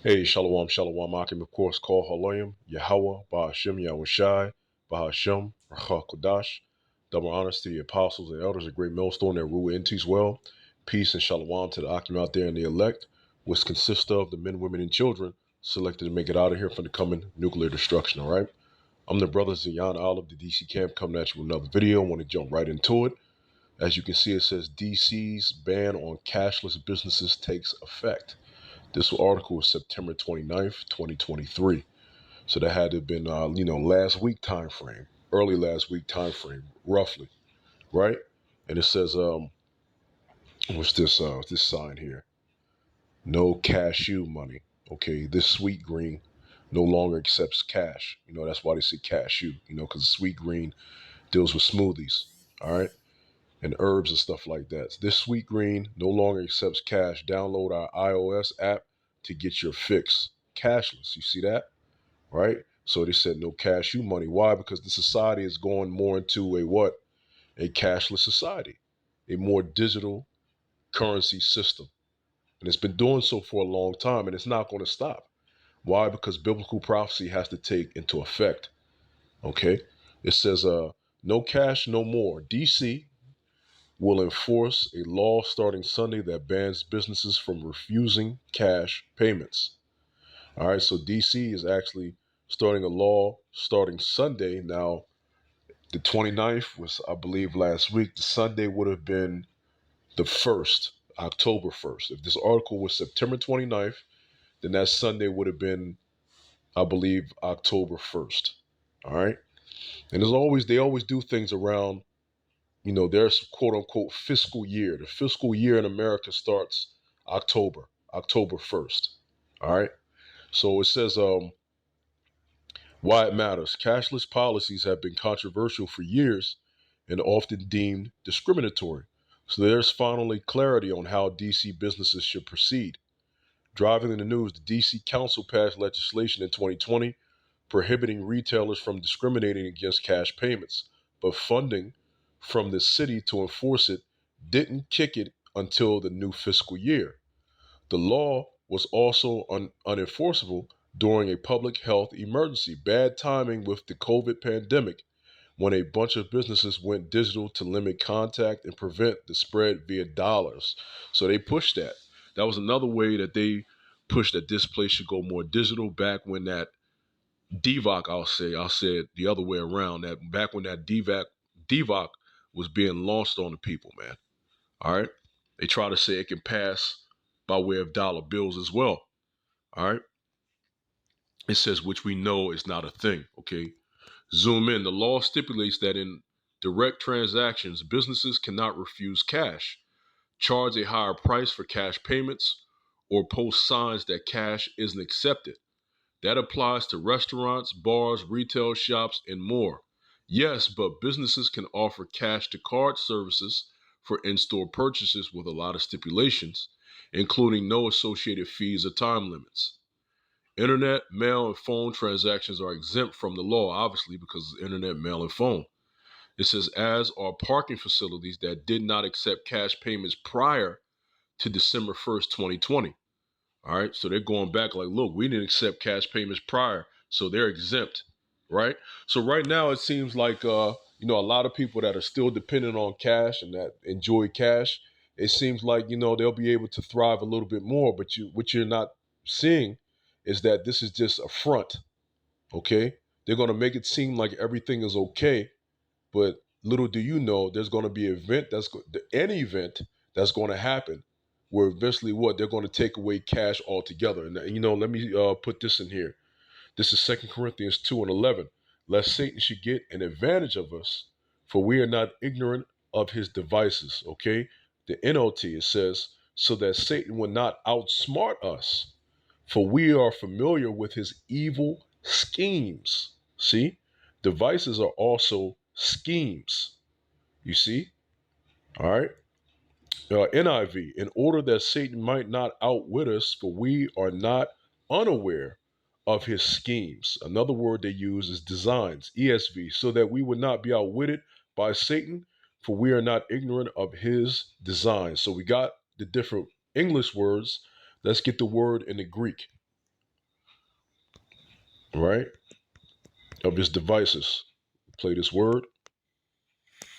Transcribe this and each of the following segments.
Hey, Shalom, Shalom, Akim, of course, call Haloyim, Yahweh, Bahashim, Yahushai, Bahashim, Racha Kodash. Double honors to the apostles and elders, a great millstone that rule into as well. Peace and Shalom to the Akim out there and the elect, which consists of the men, women, and children selected to make it out of here from the coming nuclear destruction, all right? I'm the brother Zion Olive, the DC camp, coming at you with another video. I want to jump right into it. As you can see, it says DC's ban on cashless businesses takes effect. This article was September 29th, 2023. So that had to have been, last week time frame, early last week time frame, roughly, right? And it says, what's this sign here? No cashew money. Okay, this sweet green no longer accepts cash. That's why they say cashew, because sweet green deals with smoothies, all right, and herbs and stuff like that. So this sweet green no longer accepts cash. Download our iOS app to get your fix. Cashless. You see that? Right? So they said no cashew money. Why? Because the society is going more into a what? A cashless society, a more digital currency system. And it's been doing so for a long time, and it's not going to stop. Why? Because biblical prophecy has to take into effect. Okay? It says, no cash, no more. DC will enforce a law starting Sunday that bans businesses from refusing cash payments. All right, so DC is actually starting a law starting Sunday. Now, the 29th was, I believe, last week. The Sunday would have been the 1st, October 1st. If this article was September 29th, then that Sunday would have been, I believe, October 1st. All right. And they always do things around, their quote unquote fiscal year. The fiscal year in America starts October 1st. All right. So it says, why it matters. Cashless policies have been controversial for years and often deemed discriminatory. So there's finally clarity on how DC businesses should proceed. Driving in the news, the DC Council passed legislation in 2020 prohibiting retailers from discriminating against cash payments, but funding from the city to enforce it didn't kick it until the new fiscal year. The law was also unenforceable during a public health emergency. Bad timing with the COVID pandemic when a bunch of businesses went digital to limit contact and prevent the spread via dollars. So they pushed that. That was another way that they pushed that this place should go more digital back when that DVOC, I'll say it the other way around, that back when that DVOC was being launched on the people, man. All right. They try to say it can pass by way of dollar bills as well. All right. It says, which we know is not a thing. Okay. Zoom in. The law stipulates that in direct transactions, businesses cannot refuse cash, charge a higher price for cash payments, or post signs that cash isn't accepted. That applies to restaurants, bars, retail shops, and more. Yes, but businesses can offer cash to card services for in-store purchases with a lot of stipulations, including no associated fees or time limits. Internet, mail, and phone transactions are exempt from the law, obviously, because it's internet, mail, and phone. It says, as are parking facilities that did not accept cash payments prior to December 1st, 2020. All right. So they're going back like, look, we didn't accept cash payments prior, so they're exempt. Right. So right now it seems like a lot of people that are still dependent on cash and that enjoy cash, it seems like, they'll be able to thrive a little bit more. But what you're not seeing is that this is just a front. Okay. They're going to make it seem like everything is okay. But little do you know, there's going to be an event that's going to happen where eventually what they're going to take away cash altogether. And let me put this in here. This is 2 Corinthians 2:11. Lest Satan should get an advantage of us, for we are not ignorant of his devices. Okay, the NLT, it says, so that Satan will not outsmart us, for we are familiar with his evil schemes. See, devices are also schemes. You see, all right. NIV, in order that Satan might not outwit us, for we are not unaware of his schemes. Another word they use is designs, ESV, so that we would not be outwitted by Satan, for we are not ignorant of his designs. So we got the different English words. Let's get the word in the Greek. right, of his devices. Play this word.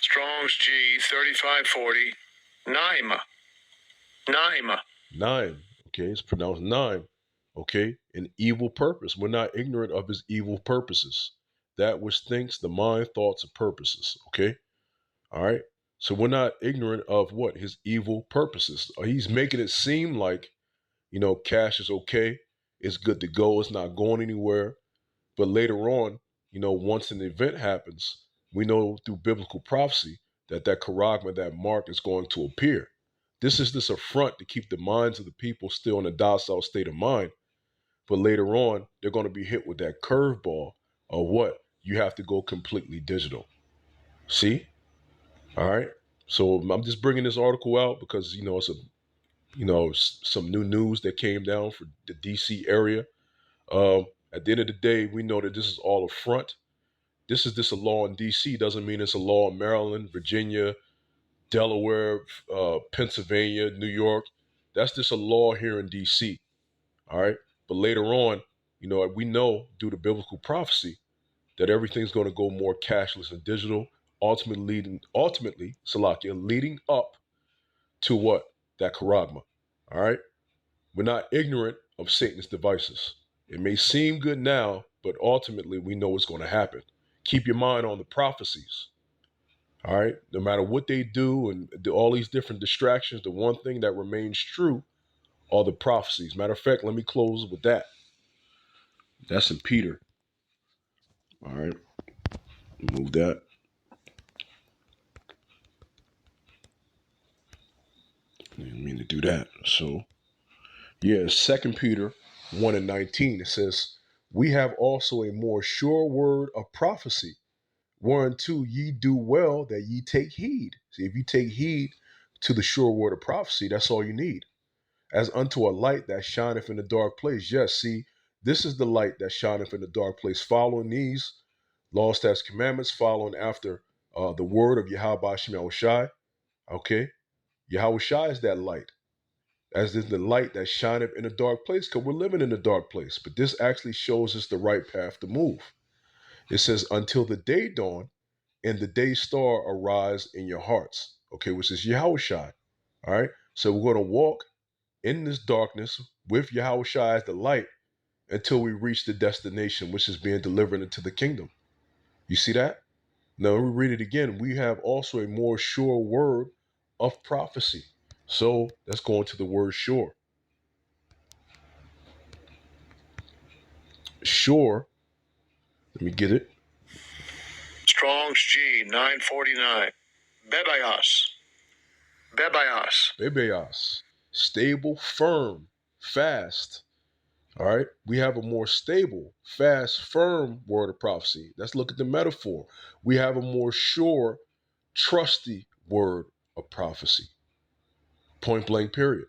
Strong's G 3540. Naima. Naima. Nine. Okay, it's pronounced nine. Okay, an evil purpose. We're not ignorant of his evil purposes. That which thinks the mind, thoughts, and purposes. Okay, all right. So we're not ignorant of what his evil purposes. He's making it seem like, cash is okay. It's good to go. It's not going anywhere. But later on, once an event happens, we know through biblical prophecy that that charagma, that mark, is going to appear. This is this affront to keep the minds of the people still in a docile state of mind. But later on, they're going to be hit with that curveball of what? You have to go completely digital. See? All right. So I'm just bringing this article out because, it's some new news that came down for the DC area. At the end of the day, we know that this is all a front. This a law in D.C. doesn't mean it's a law in Maryland, Virginia, Delaware, Pennsylvania, New York. That's just a law here in D.C. All right, but later on, we know due to biblical prophecy that everything's going to go more cashless and digital, ultimately, Salakia, leading up to what? That charagma. All right, we're not ignorant of Satan's devices. It may seem good now, but ultimately we know what's going to happen. Keep your mind on the prophecies. All right. No matter what they do and all these different distractions, the one thing that remains true are the prophecies. Matter of fact, let me close with that. That's in Peter. All right. Move that. I didn't mean to do that. So, yeah, 2 Peter 1 and 19, it says, we have also a more sure word of prophecy, whereunto ye do well that ye take heed. See, if you take heed to the sure word of prophecy, that's all you need. As unto a light that shineth in the dark place. Yes, see, this is the light that shineth in the dark place. Following these law, statutes, commandments, following after the word of Yahweh Shem Shai. Okay, Yahweh Shai is that light, as is the light that shineth in the dark place, because we're living in the dark place. But this actually shows us the right path to move. It says, until the day dawn and the day star arise in your hearts. Okay, which is Yahweh Shai. All right, so we're going to walk in this darkness with Yahweh Shai as the light until we reach the destination, which is being delivered into the kingdom. You see that? Now we read it again. We have also a more sure word of prophecy. So let's go into the word sure. Sure. Let me get it. Strong's G 949. Bebayas. Bebayas. Bebeas. Stable, firm, fast. All right. We have a more stable, fast, firm word of prophecy. Let's look at the metaphor. We have a more sure, trusty word of prophecy. Point blank, period.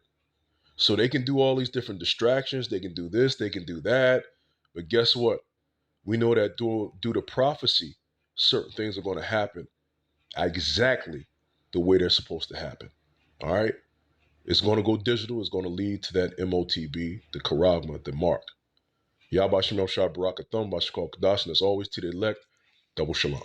So they can do all these different distractions. They can do this, they can do that. But guess what? We know that due to prophecy, certain things are going to happen exactly the way they're supposed to happen. All right. It's going to go digital. It's going to lead to that MOTB, the charagma, the mark. Yabashim El Shah Barakathum, Bashkal Kadash, and as always to the elect, double shalom.